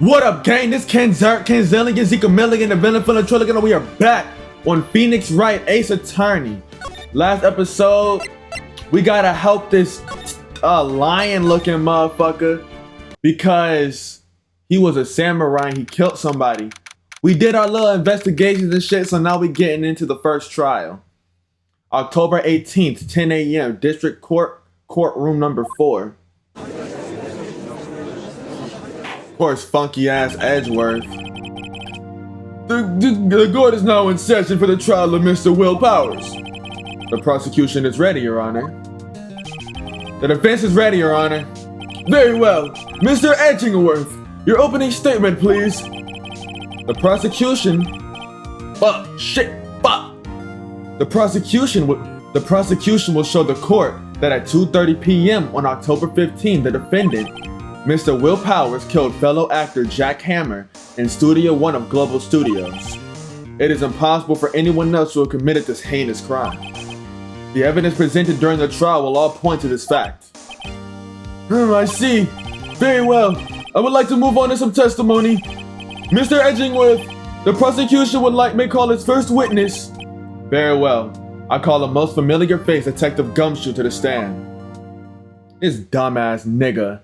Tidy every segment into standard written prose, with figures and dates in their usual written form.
What up, gang? This KenZerk, KenZillion, Zika Milligan, the villain from the Trilligan, and we are back on Phoenix Wright, Ace Attorney. Last episode, we gotta help this lion-looking motherfucker because he was a samurai and he killed somebody. We did our little investigations and shit, so now we getting into the first trial. October 18th, 10 a.m., District Court, courtroom number 4. Of course, funky ass Edgeworth. The court is now in session for the trial of Mr. Will Powers. The prosecution is ready, Your Honor. The defense is ready, Your Honor. Very well. Mr. Edgeworth, your opening statement, please. The prosecution... Fuck. The prosecution will show the court that at 2:30 p.m. on October 15, the defendant, Mr. Will Powers, killed fellow actor Jack Hammer in Studio 1 of Global Studios. It is impossible for anyone else to have committed this heinous crime. The evidence presented during the trial will all point to this fact. I see. Very well. I would like to move on to some testimony. Mr. Edgeworth, the prosecution may call its first witness. Very well. I call the most familiar face, Detective Gumshoe, to the stand. This dumbass nigga.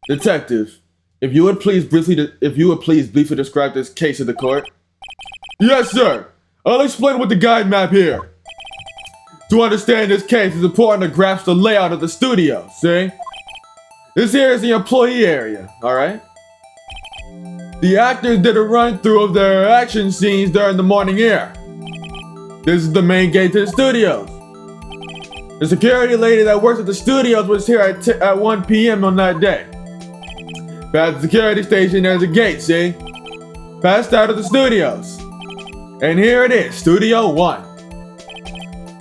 Detective, if you would please briefly describe this case to the court. Yes, sir. I'll explain with the guide map here. To understand this case, it's important to grasp the layout of the studio, see? This here is the employee area, alright? The actors did a run-through of their action scenes during the morning air. This is the main gate to the studios. The security lady that works at the studios was here at 1 p.m. on that day. Past the security station, there's a gate, see? Passed out of the studios. And here it is, Studio 1.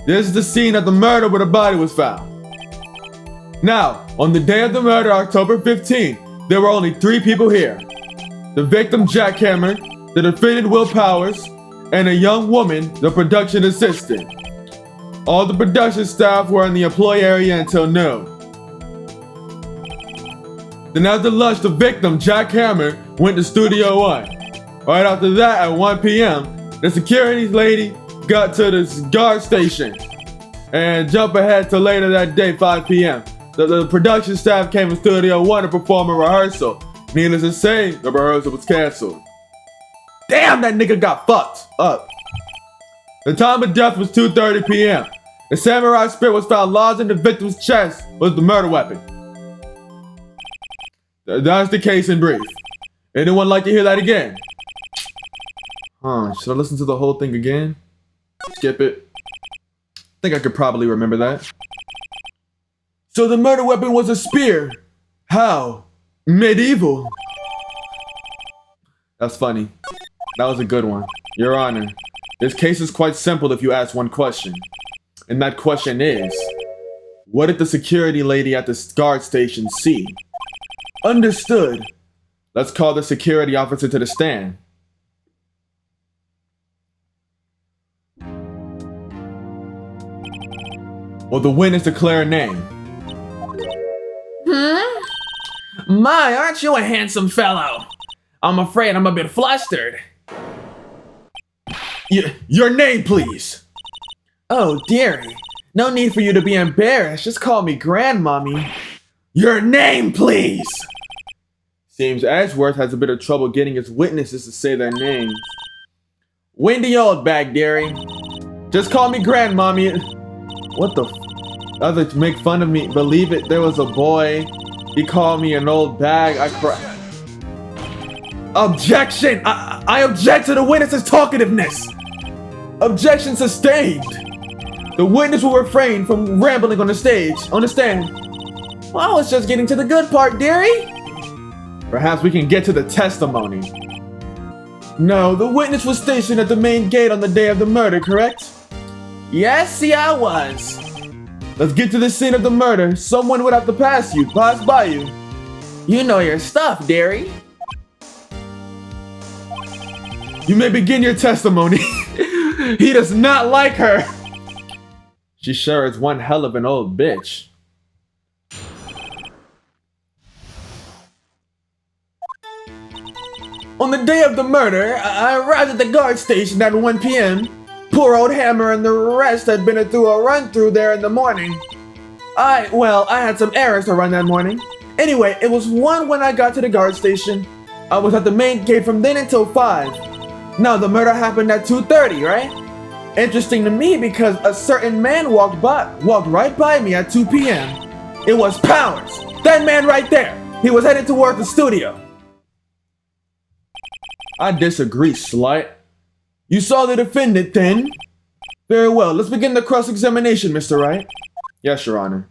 This is the scene of the murder where the body was found. Now, on the day of the murder, October 15th, there were only 3 people here. The victim, Jack Hammer, the defendant, Will Powers, and a young woman, the production assistant. All the production staff were in the employee area until noon. Then after lunch, the victim, Jack Hammer, went to Studio 1. Right after that, at 1 p.m., the security lady got to the guard station. And jump ahead to later that day, 5 p.m. The production staff came to Studio 1 to perform a rehearsal. Needless to say, the rehearsal was canceled. Damn, that nigga got fucked up. The time of death was 2:30 p.m. The samurai spear was found lodged in the victim's chest was the murder weapon. That's the case in brief. Anyone like to hear that again? Should I listen to the whole thing again? Skip it. I think I could probably remember that. So the murder weapon was a spear. How? Medieval. That's funny. That was a good one. Your Honor, this case is quite simple if you ask one question. And that question is, what did the security lady at the guard station see? Understood. Let's call the security officer to the stand. Will the witness declare a name? My, aren't you a handsome fellow? I'm afraid I'm a bit flustered. Your name, please. Oh, dearie. No need for you to be embarrassed. Just call me Grandmommy. Your name, please. Seems Edgeworth has a bit of trouble getting his witnesses to say their names. Wendy Oldbitch, dearie. Just call me Grandmommy. What the others make fun of me. Believe it, there was a boy. He called me an old bag. I cried. Objection! I object to the witness's talkativeness. Objection sustained. The witness will refrain from rambling on the stand. Well, I was just getting to the good part, dearie. Perhaps we can get to the testimony. No, the witness was stationed at the main gate on the day of the murder, correct? Yes, see, I was. Let's get to the scene of the murder. Someone would have to pass by you. You know your stuff, dearie. You may begin your testimony. He does not like her. She sure is one hell of an old bitch. On the day of the murder, I arrived at the guard station at 1 p.m. Poor old Hammer and the rest had been through a run-through there in the morning. I had some errands to run that morning. Anyway, it was 1 when I got to the guard station. I was at the main gate from then until 5. Now, the murder happened at 2:30, right? Interesting to me because a certain man walked right by me at 2 p.m. It was Powers. That man right there. He was headed toward the studio. I disagree, slut. You saw the defendant then? Very well, let's begin the cross-examination, Mr. Wright. Yes, Your Honor.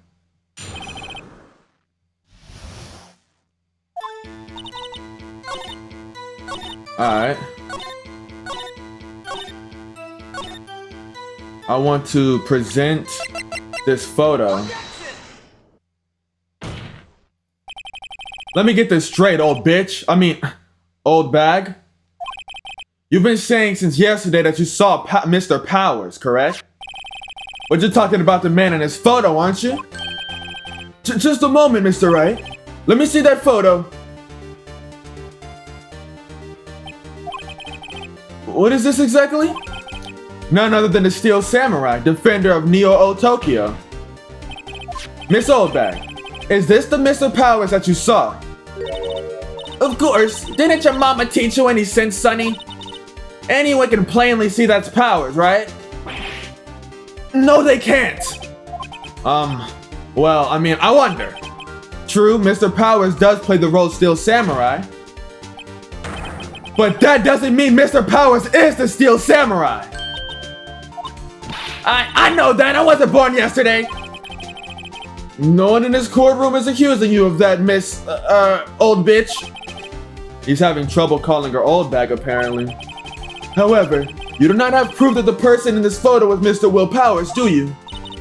Alright. I want to present this photo. Let me get this straight, old bitch. Old bag. You've been saying since yesterday that you saw Mr. Powers, correct? But you're talking about the man in his photo, aren't you? Just a moment, Mr. Wright. Let me see that photo. What is this exactly? None other than the Steel Samurai, defender of Neo-O Tokyo. Miss Oldbag, is this the Mr. Powers that you saw? Of course. Didn't your mama teach you any sense, Sonny? Anyone can plainly see that's Powers, right? No, they can't. I wonder. True, Mr. Powers does play the role Steel Samurai. But that doesn't mean Mr. Powers is the Steel Samurai. I know that. I wasn't born yesterday. No one in this courtroom is accusing you of that, Miss, Oldbitch. He's having trouble calling her old bag, apparently. However, you do not have proof that the person in this photo is Mr. Will Powers, do you?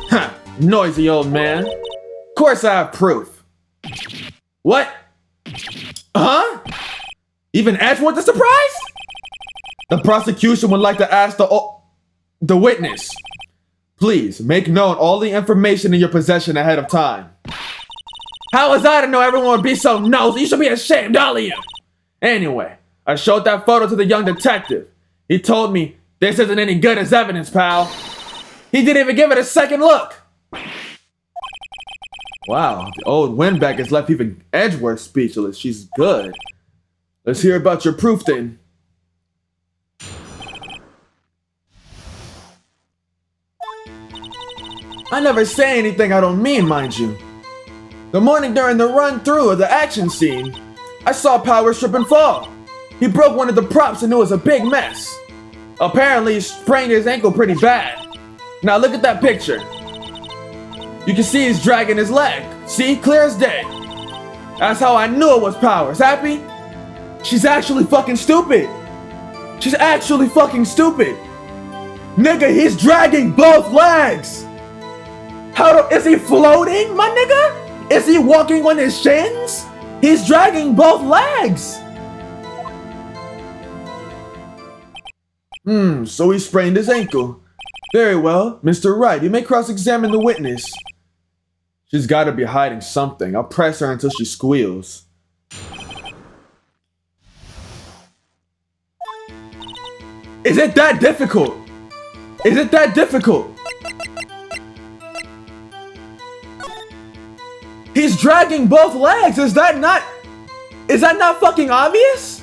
Ha! Noisy old man. Of course I have proof. What? Huh? Even Edgeworth is surprised? The prosecution would like to ask the witness. Please, make known all the information in your possession ahead of time. How was I to know everyone would be so nosy? You should be ashamed, all of you. Anyway, I showed that photo to the young detective. He told me, this isn't any good as evidence, pal. He didn't even give it a second look. Wow, the old windbag has left even Edgeworth speechless. She's good. Let's hear about your proof then. I never say anything I don't mean, mind you. The morning during the run-through of the action scene, I saw Powers trip and fall. He broke one of the props and it was a big mess. Apparently, he sprained his ankle pretty bad. Now look at that picture. You can see he's dragging his leg. See, clear as day. That's how I knew it was Powers. Happy? She's actually fucking stupid. She's actually fucking stupid. Nigga, he's dragging both legs. Is he floating, my nigga? Is he walking on his shins? He's dragging both legs. So he sprained his ankle. Very well, Mr. Wright, you may cross-examine the witness. She's gotta be hiding something. I'll press her until she squeals. Is it that difficult? Is it that difficult? He's dragging both legs. Is that not fucking obvious?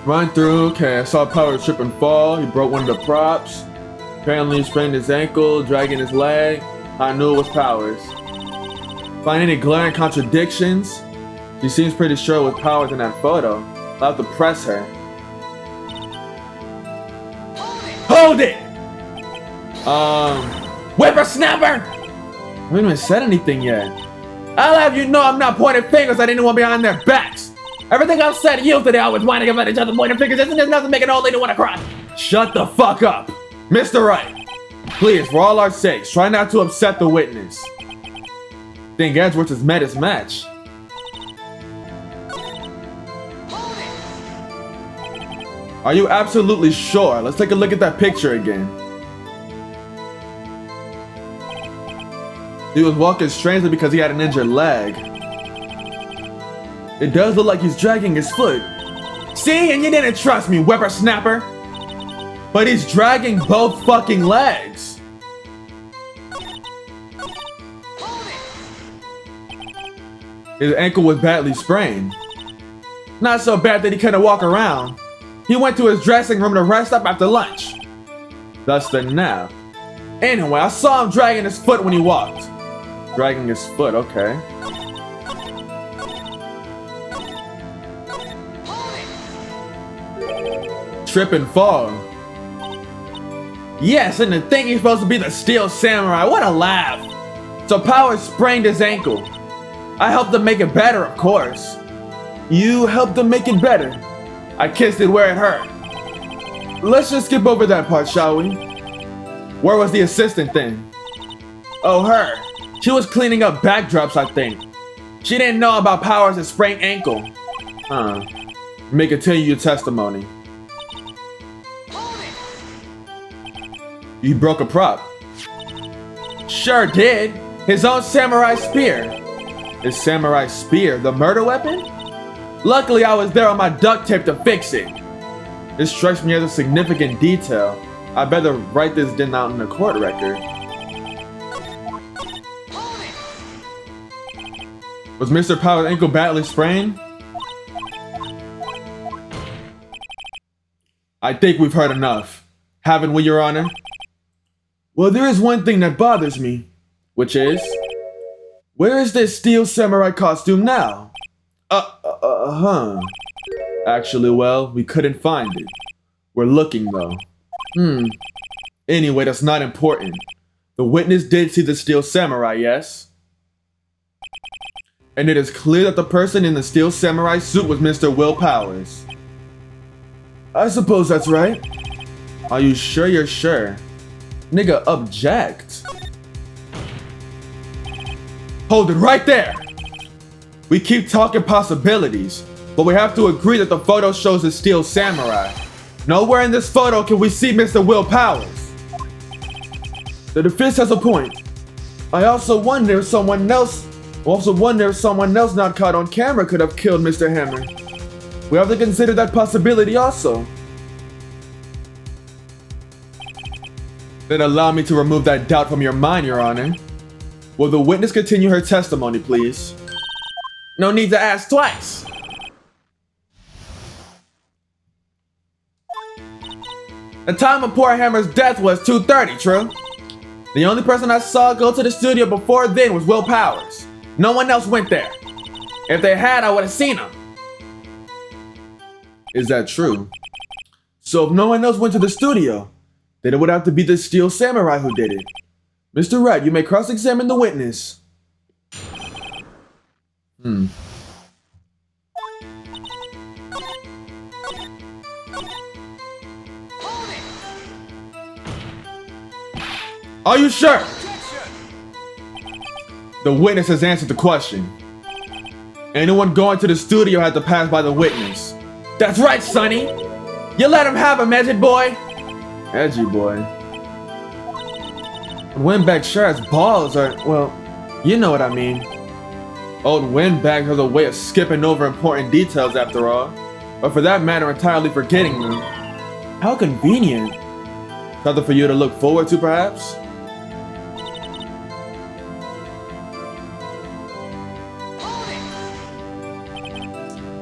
Run through, okay, I saw Powers trip and fall. He broke one of the props. Apparently he sprained his ankle, dragging his leg. I knew it was Powers. Find any glaring contradictions? She seems pretty sure it was Powers in that photo. I'll have to press her. Hold it! Whippersnapper! I haven't even said anything yet. I'll have you know I'm not pointing fingers at anyone behind their backs. Everything I've said to you today, I was whining about each other pointing fingers. Isn't there nothing making an old lady want to cry? Shut the fuck up! Mr. Wright, please, for all our sakes, try not to upset the witness. Think Edgeworth has met his match. Are you absolutely sure? Let's take a look at that picture again. He was walking strangely because he had an injured leg. It does look like he's dragging his foot. See, and you didn't trust me, whippersnapper. But he's dragging both fucking legs. His ankle was badly sprained. Not so bad that he couldn't walk around. He went to his dressing room to rest up after lunch. Thus the nap. Anyway, I saw him dragging his foot when he walked. Dragging his foot, okay. Trip and fall. Yes, and to think he's supposed to be the Steel Samurai. What a laugh. So Power sprained his ankle. I helped him make it better, of course. You helped him make it better. I kissed it where it hurt. Let's just skip over that part, shall we? Where was the assistant then? Oh, her. She was cleaning up backdrops, I think. She didn't know about Power's sprained ankle. May continue your testimony. You broke a prop. Sure did. His own samurai spear. His samurai spear, the murder weapon? Luckily, I was there on my duct tape to fix it. This strikes me as a significant detail. I better write this down out in the court record. Was Mr. Power's ankle badly sprained? I think we've heard enough. Haven't we, Your Honor? Well, there is one thing that bothers me. Which is? Where is this Steel Samurai costume now? Actually, well, we couldn't find it. We're looking, though. Anyway, that's not important. The witness did see the Steel Samurai, yes? And it is clear that the person in the Steel Samurai suit was Mr. Will Powers. I suppose that's right. Are you sure you're sure? Nigga, object. Hold it right there! We keep talking possibilities, but we have to agree that the photo shows the Steel Samurai. Nowhere in this photo can we see Mr. Will Powers. The defense has a point. I also wonder if someone else not caught on camera could have killed Mr. Hammer. We have to consider that possibility also. Then allow me to remove that doubt from your mind, Your Honor. Will the witness continue her testimony, please? No need to ask twice. The time of poor Hammer's death was 2:30, true? The only person I saw go to the studio before then was Will Powers. No one else went there. If they had, I would have seen him. Is that true? So if no one else went to the studio, then it would have to be the Steel Samurai who did it. Mr. Wright, you may cross-examine the witness. Are you sure? The witness has answered the question. Anyone going to the studio had to pass by the witness. That's right, Sonny. You let him have him, edgy boy. Edgy boy. Windbag sure has balls are, well, you know what I mean. Old Windbag has a way of skipping over important details after all. Or for that matter, entirely forgetting them. How convenient. Something for you to look forward to, perhaps?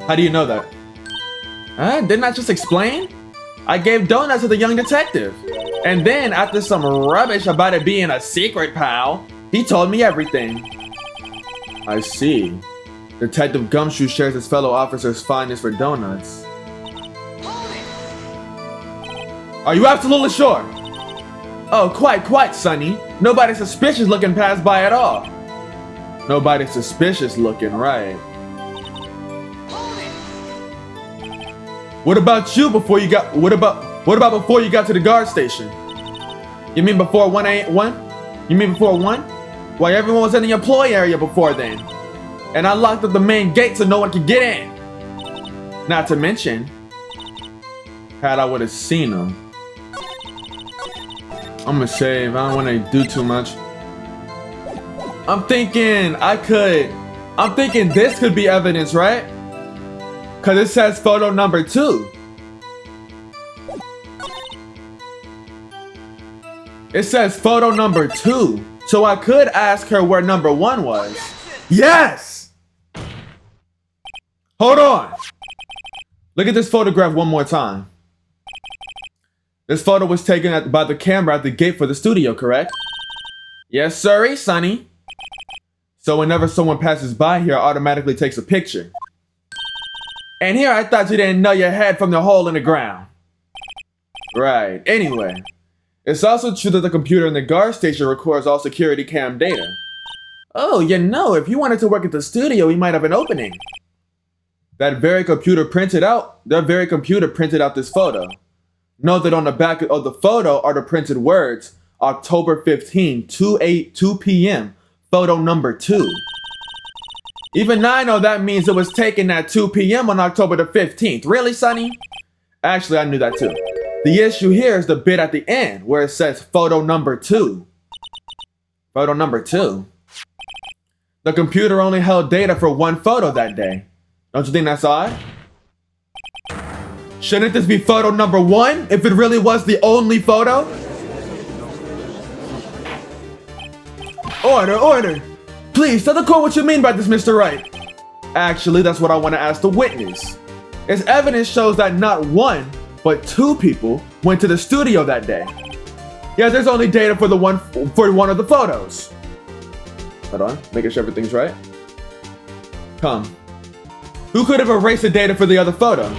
How do you know that? Didn't I just explain? I gave donuts to the young detective. And then, after some rubbish about it being a secret, pal, he told me everything. I see. Detective Gumshoe shares his fellow officer's fondness for donuts. Are you absolutely sure? Oh, quite, Sonny. Nobody suspicious looking passed by at all. Nobody suspicious looking, right? What about you before you got? What about before you got to the guard station? You mean before 1 a.m.? You mean before 1? Why, everyone was in the employee area before then. And I locked up the main gate so no one could get in. Not to mention, had I would have seen them. I'm gonna save. I don't want to do too much. I'm thinking this could be evidence, right? Cause it says photo number 2. It says photo number 2. So I could ask her where number 1 was. Yes! Hold on. Look at this photograph one more time. This photo was taken by the camera at the gate for the studio, correct? Yes, sirree, sonny. So whenever someone passes by here, it automatically takes a picture. And here I thought you didn't know your head from the hole in the ground. Right, anyway. It's also true that the computer in the guard station records all security cam data. Oh, you know, if you wanted to work at the studio, we might have an opening. That very computer printed out this photo. Note that on the back of the photo are the printed words, October 15, 2 p.m., photo number 2. Even I know that means it was taken at 2 p.m. on October the 15th. Really, sonny? Actually, I knew that too. The issue here is the bit at the end where it says photo number 2. Photo number 2. The computer only held data for one photo that day. Don't you think that's odd? Shouldn't this be photo number 1 if it really was the only photo? Order. Please tell the court what you mean by this, Mr. Wright. Actually, that's what I want to ask the witness. Its evidence shows that not 1, but 2 people went to the studio that day. Yeah, there's only data for one of the photos. Hold on, making sure everything's right. Come. Who could have erased the data for the other photo?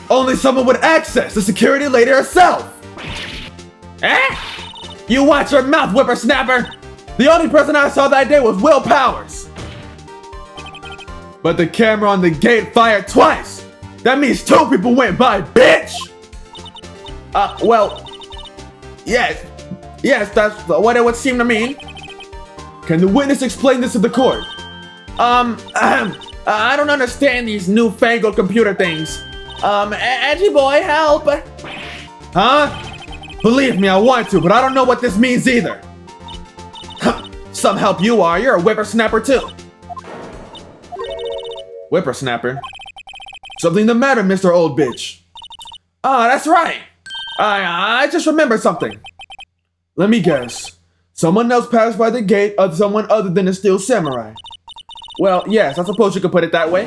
Only someone with access, the security lady herself. Eh? You watch your mouth, whippersnapper. The only person I saw that day was Will Powers. But the camera on the gate fired twice. That means 2 people went by, bitch! Well, yes, that's what it would seem to mean. Can the witness explain this to the court? I don't understand these newfangled computer things. Edgy boy, help! Huh? Believe me, I want to, but I don't know what this means either. Some help you are, you're a whippersnapper too. Whippersnapper? Something the matter, Mr. Oldbitch? Ah, that's right. I just remembered something. Let me guess. Someone else passed by the gate of someone other than the Steel Samurai. Well, yes, I suppose you could put it that way.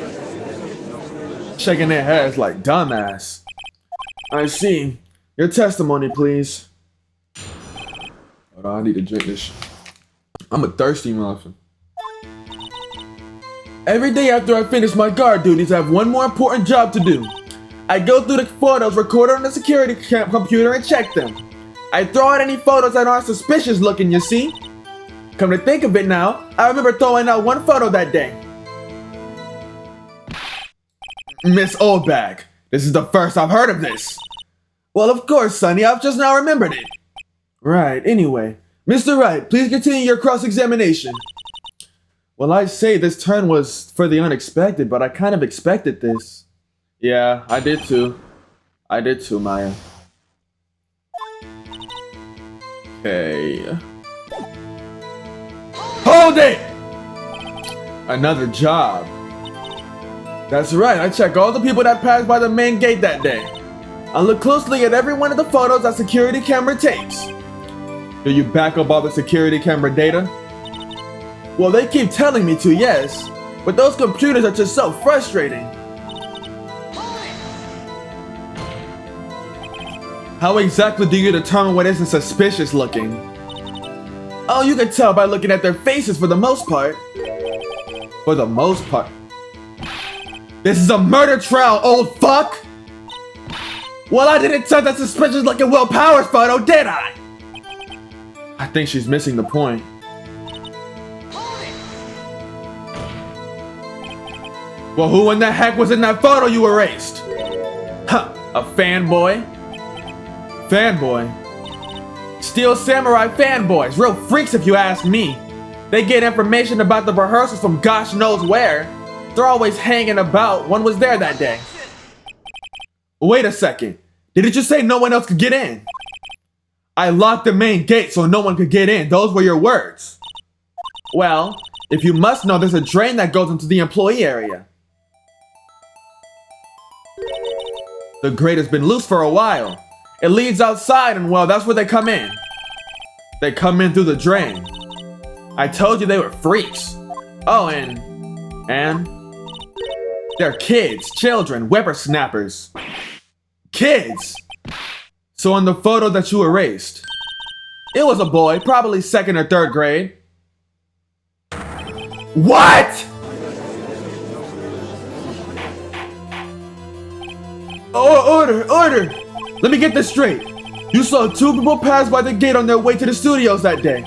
Shaking their heads like dumbass. I see. Your testimony, please. Hold on, I need to drink this shit. I'm a thirsty motherfucker. Every day after I finish my guard duties, I have one more important job to do. I go through the photos recorded on the security computer and check them. I throw out any photos that aren't suspicious looking, you see? Come to think of it now, I remember throwing out one photo that day. Miss Oldbag, this is the first I've heard of this. Well, of course, Sonny, I've just now remembered it. Right, anyway. Mr. Wright, please continue your cross-examination. Well, I say this turn was for the unexpected, but I kind of expected this. Yeah, I did too. Maya. Okay. Hold it! Another job. That's right, I check all the people that passed by the main gate that day. I look closely at every one of the photos that security camera takes. Do you back up all the security camera data? Well, they keep telling me to, yes. But those computers are just so frustrating. How exactly do you determine what isn't suspicious looking? Oh, you can tell by looking at their faces for the most part. For the most part. This is a murder trial, old fuck! Well, I didn't tell that suspicious looking Will Powers photo, did I? I think she's missing the point. Well, who in the heck was in that photo you erased? Huh, a fanboy? Fanboy? Steel Samurai fanboys, real freaks if you ask me. They get information about the rehearsals from gosh knows where. They're always hanging about. One was there that day. Wait a second. Didn't you say no one else could get in? I locked the main gate so no one could get in. Those were your words. Well, if you must know, there's a drain that goes into the employee area. The grate has been loose for a while. It leads outside and well, that's where they come in. They come in through the drain. I told you they were freaks. Oh, and they're kids, children, whippersnappers. Kids! So on the photo that you erased, it was a boy, probably 2nd or 3rd grade. What?! Order! Let me get this straight. You saw 2 people pass by the gate on their way to the studios that day.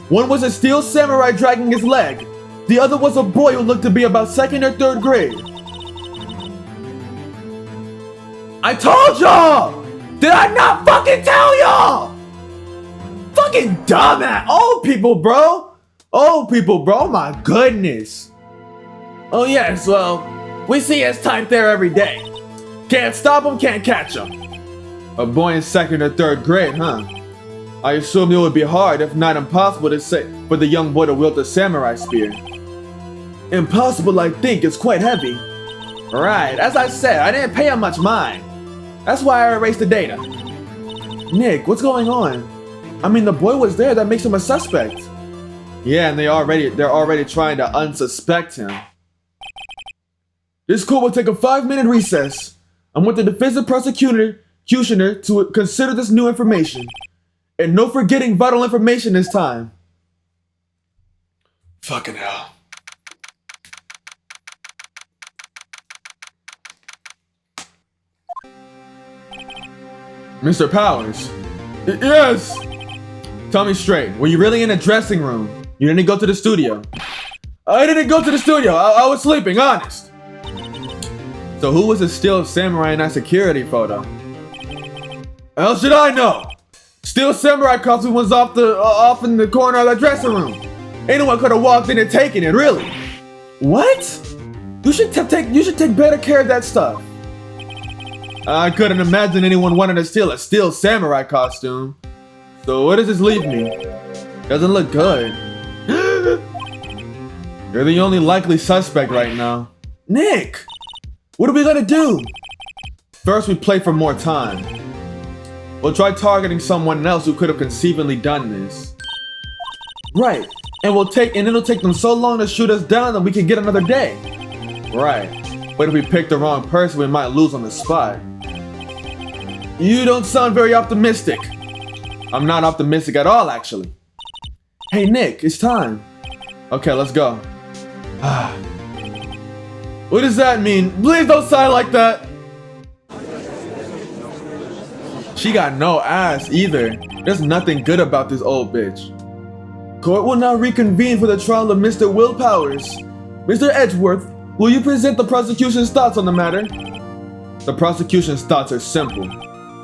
One was a steel samurai dragging his leg. The other was a boy who looked to be about 2nd or 3rd grade. I told y'all! Did I not fucking tell y'all? Fucking dumbass! Old people, bro! My goodness. Oh yes, well, we see his type there every day. Can't stop him, can't catch him. A boy in 2nd or 3rd grade, huh? I assume it would be hard, if not impossible, to say for the young boy to wield a samurai spear. Impossible, I think. It's quite heavy. Right, as I said, I didn't pay him much mind. That's why I erased the data. Nick, what's going on? I mean, the boy was there, that makes him a suspect. Yeah, and they're already trying to unsuspect him. This court will take a 5-minute recess. I want the defensive prosecutioner to consider this new information. And no forgetting vital information this time. Fucking hell. Mr. Powers. Yes! Tell me straight, were you really in a dressing room? You didn't go to the studio? I didn't go to the studio, I was sleeping, honest. So who was the steel samurai in that security photo? How should I know? Steel samurai costume was off in the corner of that dressing room. Anyone could have walked in and taken it, really. What? You should take better care of that stuff. I couldn't imagine anyone wanting to steal a steel samurai costume. So where does this leave me? Doesn't look good. You're the only likely suspect right now. Nick! What are we gonna do? First, we play for more time. We'll try targeting someone else who could have conceivably done this. Right, and it'll take them so long to shoot us down that we can get another day. Right, but if we pick the wrong person, we might lose on the spot. You don't sound very optimistic. I'm not optimistic at all, actually. Hey Nick, it's time. Okay, let's go. What does that mean? Please don't sigh like that. She got no ass either. There's nothing good about this old bitch. Court will now reconvene for the trial of Mr. Will Powers. Mr. Edgeworth, will you present the prosecution's thoughts on the matter? The prosecution's thoughts are simple.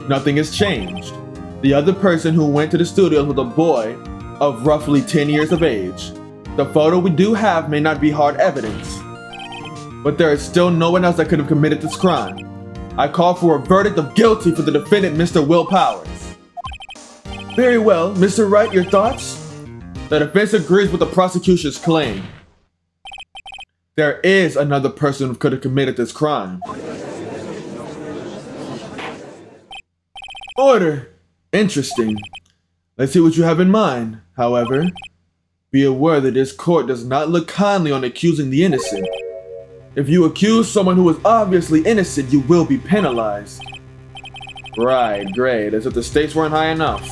Nothing has changed. The other person who went to the studio was a boy of roughly 10 years of age. The photo we do have may not be hard evidence, but there is still no one else that could have committed this crime. I call for a verdict of guilty for the defendant, Mr. Will Powers. Very well, Mr. Wright, your thoughts? The defense agrees with the prosecution's claim. There is another person who could have committed this crime. Order! Interesting. Let's see what you have in mind. However, be aware that this court does not look kindly on accusing the innocent. If you accuse someone who is obviously innocent, you will be penalized. Right, great, as if the stakes weren't high enough.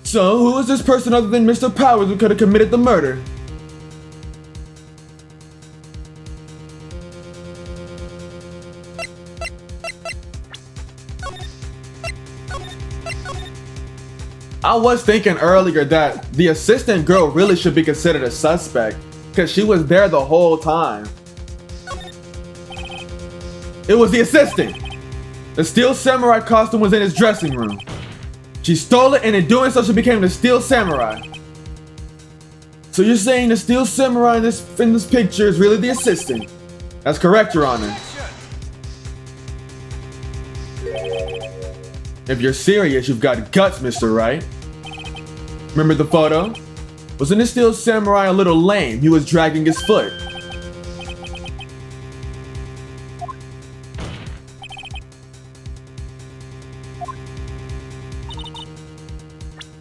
So, who is this person other than Mr. Powers who could have committed the murder? I was thinking earlier that the assistant girl really should be considered a suspect, because she was there the whole time. It was the assistant! The steel samurai costume was in his dressing room. She stole it, and in doing so she became the steel samurai. So you're saying the steel samurai in this picture is really the assistant? That's correct, Your Honor. If you're serious, you've got guts, Mr. Wright. Remember the photo? Wasn't the Steel Samurai a little lame? He was dragging his foot.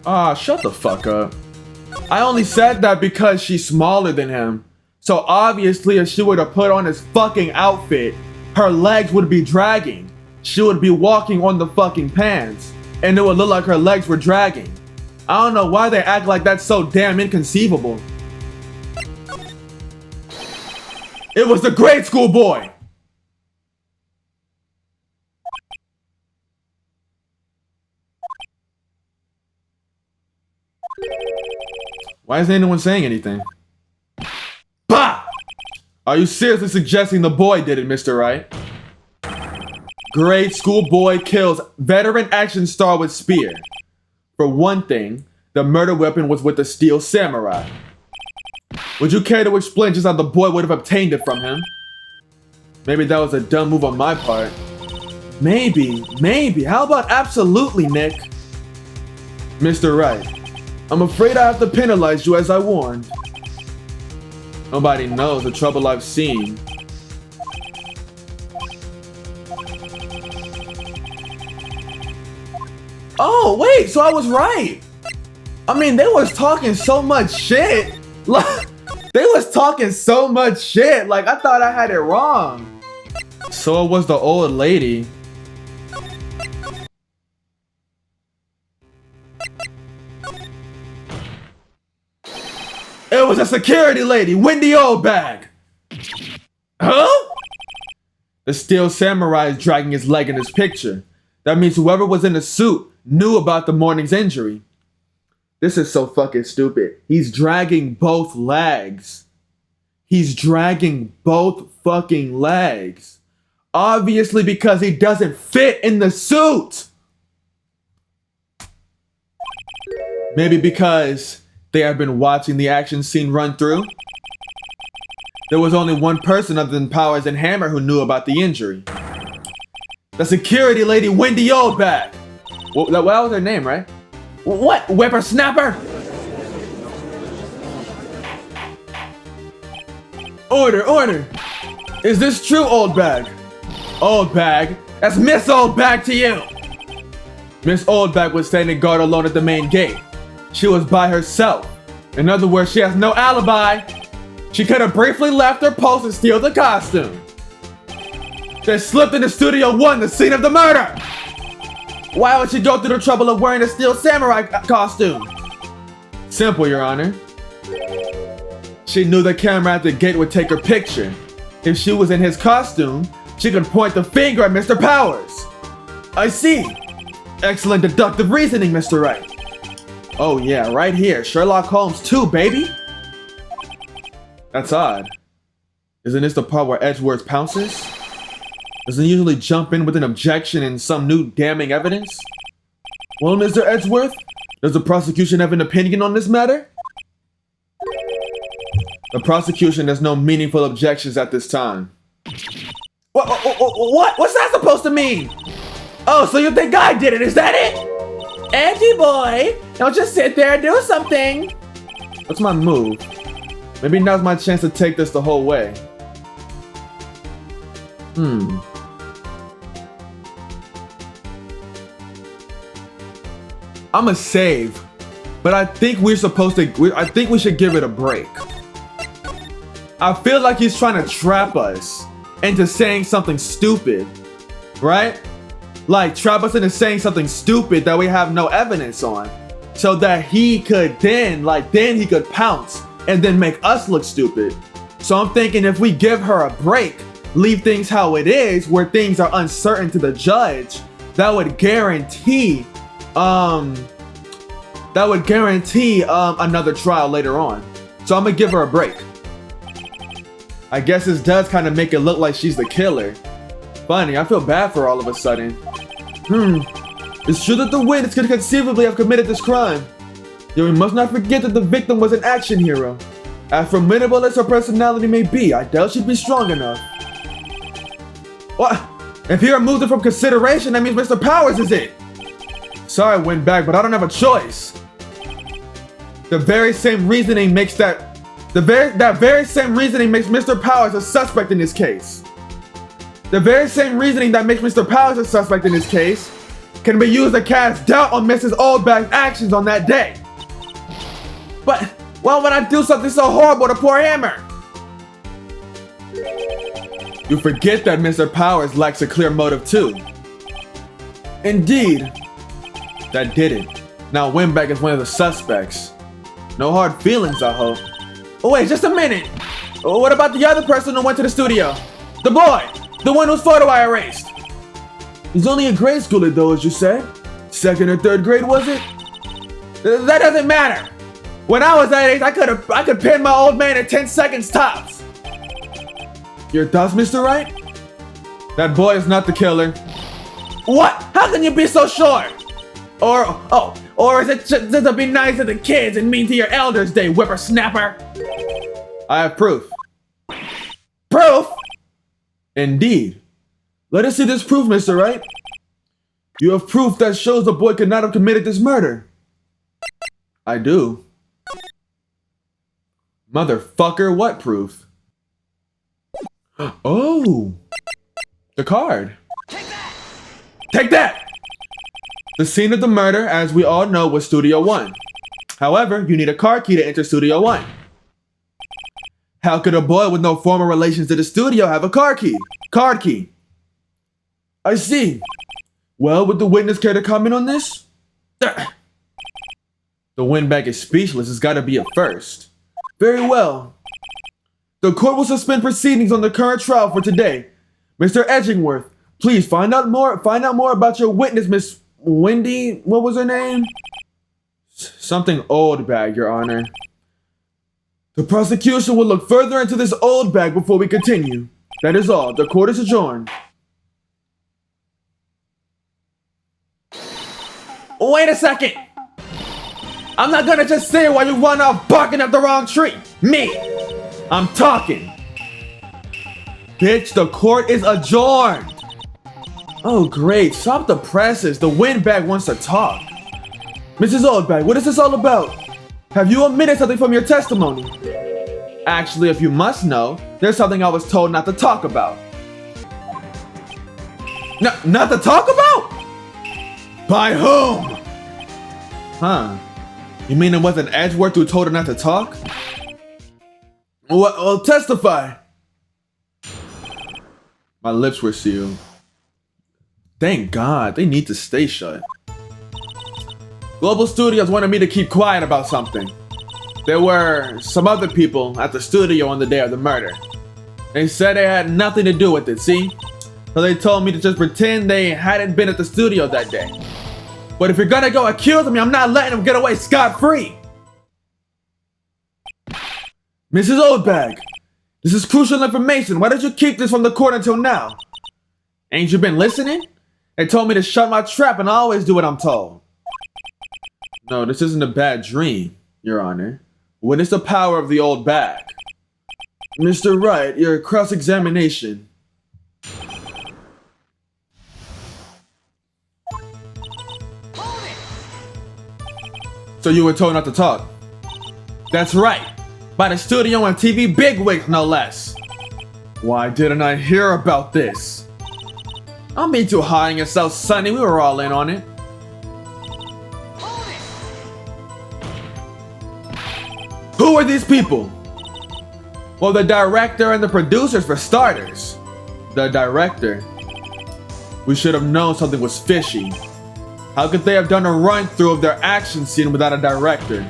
Ah, shut the fuck up. I only said that because she's smaller than him. So obviously if she were to put on his fucking outfit, her legs would be dragging. She would be walking on the fucking pants. And it would look like her legs were dragging. I don't know why they act like that's so damn inconceivable. It was the grade school boy! Why isn't anyone saying anything? Bah! Are you seriously suggesting the boy did it, Mr. Wright? Grade school boy kills veteran action star with spear. For one thing, the murder weapon was with the Steel Samurai. Would you care to explain just how the boy would have obtained it from him? Maybe that was a dumb move on my part. Maybe. How about absolutely, Nick? Mr. Wright, I'm afraid I have to penalize you as I warned. Nobody knows the trouble I've seen. Oh, wait, so I was right. I mean, they was talking so much shit. Like, they was talking so much shit. Like, I thought I had it wrong. So it was the old lady. It was a security lady, Wendy Oldbag. Huh? The Steel Samurai is dragging his leg in this picture. That means whoever was in the suit knew about the morning's injury. This is so fucking stupid. He's dragging both legs. He's dragging both fucking legs. Obviously because he doesn't fit in the suit. Maybe because they have been watching the action scene run through. There was only one person other than Powers and Hammer who knew about the injury. The security lady, Wendy Oldbag. Well, that was her name, right? What, whippersnapper? Order. Is this true, Oldbag? Oldbag? That's Miss Oldbag to you. Miss Oldbag was standing guard alone at the main gate. She was by herself. In other words, she has no alibi. She could have briefly left her post and steal the costume. Then slipped into Studio 1, the scene of the murder. Why would she go through the trouble of wearing a Steel Samurai costume? Simple, Your Honor. She knew the camera at the gate would take her picture. If she was in his costume, she could point the finger at Mr. Powers. I see. Excellent deductive reasoning, Mr. Wright. Oh yeah, right here. Sherlock Holmes 2, baby. That's odd. Isn't this the part where Edgeworth pounces? Doesn't he usually jump in with an objection and some new damning evidence? Well, Mr. Edgeworth, does the prosecution have an opinion on this matter? The prosecution has no meaningful objections at this time. What? What's that supposed to mean? Oh, so you think I did it, is that it? Edgy boy, don't just sit there and do something. What's my move? Maybe now's my chance to take this the whole way. I'm a save, but I think we should give it a break. I feel like he's trying to trap us into saying something stupid, right? Like trap us into saying something stupid that we have no evidence on, so that he could then he could pounce and then make us look stupid. So I'm thinking if we give her a break, leave things how it is, where things are uncertain to the judge, that would guarantee another trial later on. So I'm gonna give her a break. I guess this does kind of make it look like she's the killer. Funny, I feel bad for all of a sudden. It's true that the witness could conceivably have committed this crime. Yet we must not forget that the victim was an action hero. As formidable as her personality may be, I doubt she'd be strong enough. What? If he removed it from consideration, that means Mr. Powers is it. Sorry I went back, but I don't have a choice. The very same reasoning makes that very same reasoning makes Mr. Powers a suspect in this case. The very same reasoning that makes Mr. Powers a suspect in this case can be used to cast doubt on Mrs. Oldbitch's actions on that day. But why would I do something so horrible to poor Hammer? You forget that Mr. Powers lacks a clear motive too. Indeed. That did it. Now Windbag is one of the suspects. No hard feelings, I hope. Oh wait, just a minute. What about the other person who went to the studio? The boy! The one whose photo I erased! He's only a grade schooler though, as you said. Second or third grade, was it? That doesn't matter. When I was that age, I could pin my old man in 10 seconds tops. Your thoughts, Mr. Wright? That boy is not the killer. What? How can you be so sure? Or is it just to be nice to the kids and mean to your elders, day whippersnapper? I have proof. Proof? Indeed. Let us see this proof, Mr. Wright. You have proof that shows the boy could not have committed this murder. I do. Motherfucker, what proof? Oh! The card. Take that! Take that! The scene of the murder, as we all know, was Studio 1. However, you need a card key to enter Studio 1. How could a boy with no formal relations to the studio have a card key? Card key. I see. Well, would the witness care to comment on this? The Windbag is speechless. It's gotta be a first. Very well. The court will suspend proceedings on the current trial for today. Mr. Edgingworth, please find out more about your witness, Miss Wendy. What was her name? Something Oldbag, Your Honor. The prosecution will look further into this Oldbag before we continue. That is all. The court is adjourned. Wait a second! I'm not gonna just sit here while you run off barking up the wrong tree! Me! I'm talking! Bitch, the court is adjourned! Oh great, stop the presses. The Windbag wants to talk. Mrs. Oldbag, what is this all about? Have you omitted something from your testimony? Actually, if you must know, there's something I was told not to talk about. Not to talk about? By whom? Huh? You mean it wasn't Edgeworth who told her not to talk? Well, testify. My lips were sealed. Thank God, they need to stay shut. Global Studios wanted me to keep quiet about something. There were some other people at the studio on the day of the murder. They said they had nothing to do with it, see? So they told me to just pretend they hadn't been at the studio that day. But if you're gonna go accuse me, I'm not letting them get away scot-free. Mrs. Oldbag, this is crucial information. Why did you keep this from the court until now? Ain't you been listening? They told me to shut my trap and I always do what I'm told. No, this isn't a bad dream, Your Honor. Witness the power of the old bag. Mr. Wright, your cross-examination. So you were told not to talk? That's right. By the studio and TV bigwigs, no less. Why didn't I hear about this? Don't be too hard on yourself, Sonny. We were all in on it. Who are these people? Well, the director and the producers for starters. The director. We should have known something was fishy. How could they have done a run-through of their action scene without a director?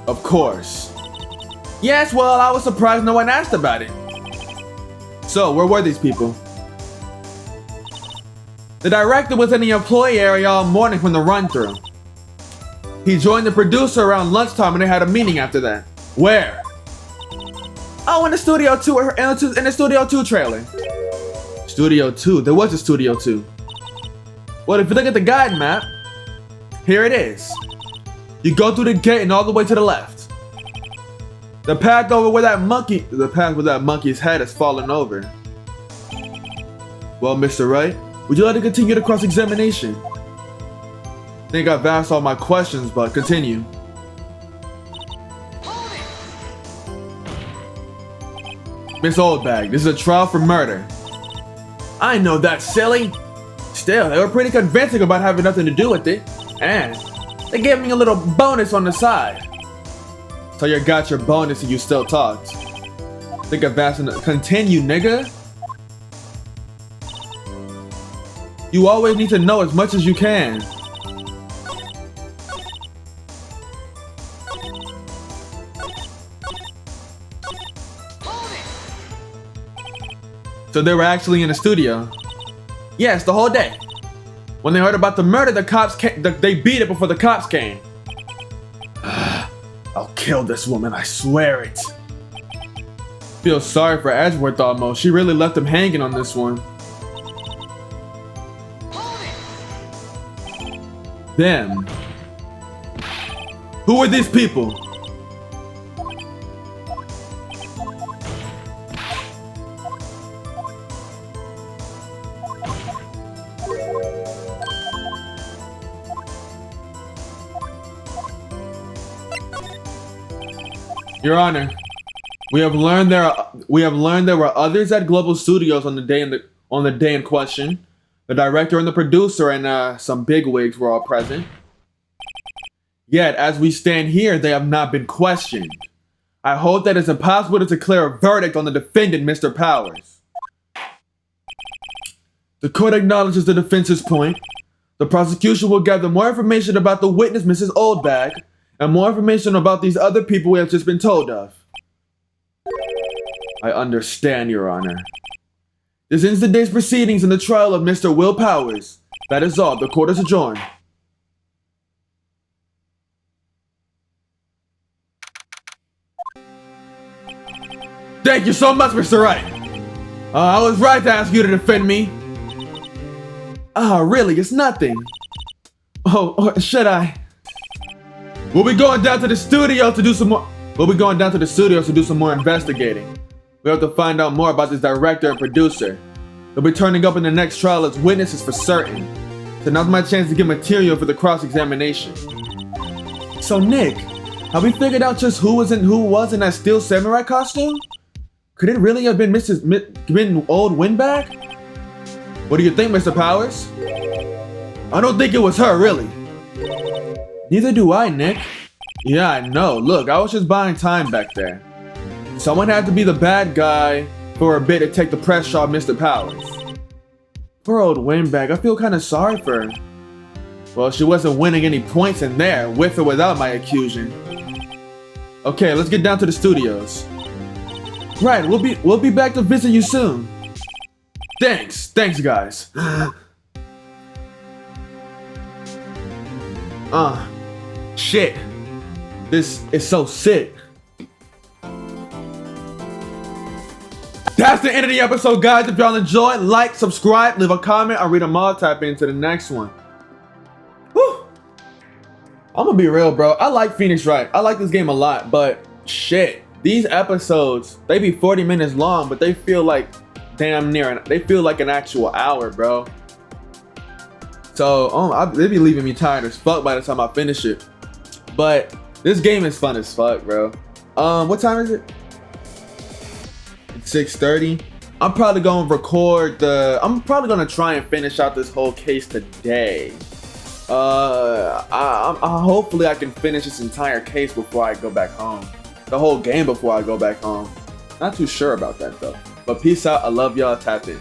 Of course. Yes, well, I was surprised no one asked about it. So, where were these people? The director was in the employee area all morning from the run-through. He joined the producer around lunchtime and they had a meeting after that. Where? Oh, in the Studio 2, in the Studio 2 trailer. Studio 2? There was a Studio 2. Well, if you look at the guide map, here it is. You go through the gate and all the way to the left. The path where that monkey's head has fallen over. Well, Mr. Wright, would you like to continue the cross-examination? I think I've asked all my questions, but continue. Miss Oldbag, this is a trial for murder. I know that's silly. Still, they were pretty convincing about having nothing to do with it. And they gave me a little bonus on the side. So you got your bonus and you still talked. Think of asking to continue, nigga. You always need to know as much as you can. So they were actually in the studio. Yes, the whole day. When they heard about the murder, the cops came, they beat it before the cops came. I'll kill this woman, I swear it. Feel sorry for Edgeworth almost. She really left him hanging on this one. Them. Who are these people? Your Honor, we have learned there were others at Global Studios on the day in question. The director and the producer and some bigwigs were all present. Yet, as we stand here, they have not been questioned. I hope that it's impossible to declare a verdict on the defendant, Mr. Powers. The court acknowledges the defense's point. The prosecution will gather more information about the witness, Mrs. Oldbag, and more information about these other people we have just been told of. I understand, Your Honor. This ends the day's proceedings in the trial of Mr. Will Powers. That is all. The court is adjourned. Thank you so much, Mr. Wright. I was right to ask you to defend me. Really, it's nothing. Oh, should I? We'll be going down to the studio to do some more. Investigating. We have to find out more about this director and producer. They'll be turning up in the next trial as witnesses for certain. So now's my chance to get material for the cross-examination. So Nick, have we figured out just who was in that steel samurai costume? Could it really have been been old Windbag? What do you think, Mr. Powers? I don't think it was her, really. Neither do I, Nick. Yeah, I know. Look, I was just buying time back there. Someone had to be the bad guy for a bit to take the pressure off Mr. Powers. Poor old Windbag, I feel kind of sorry for her. Well, she wasn't winning any points in there, with or without my accusation. Okay, let's get down to the studios. Right, we'll be back to visit you soon. Thanks, guys. Shit. This is so sick. That's the end of the episode, guys. If y'all enjoyed, like, subscribe, leave a comment. I'll read them all, tap into the next one. Whew. I'm gonna be real, bro. I like Phoenix Wright. I like this game a lot, but shit, these episodes, they be 40 minutes long, but they feel like damn near, they feel like an actual hour, bro. So, they be leaving me tired as fuck by the time I finish it. But this game is fun as fuck, bro. What time is it? 6:30. I'm probably gonna try and finish out this whole case today. Hopefully I can finish this entire case before I go back home. The whole game before I go back home. Not too sure about that though. But peace out. I love y'all. Tap in.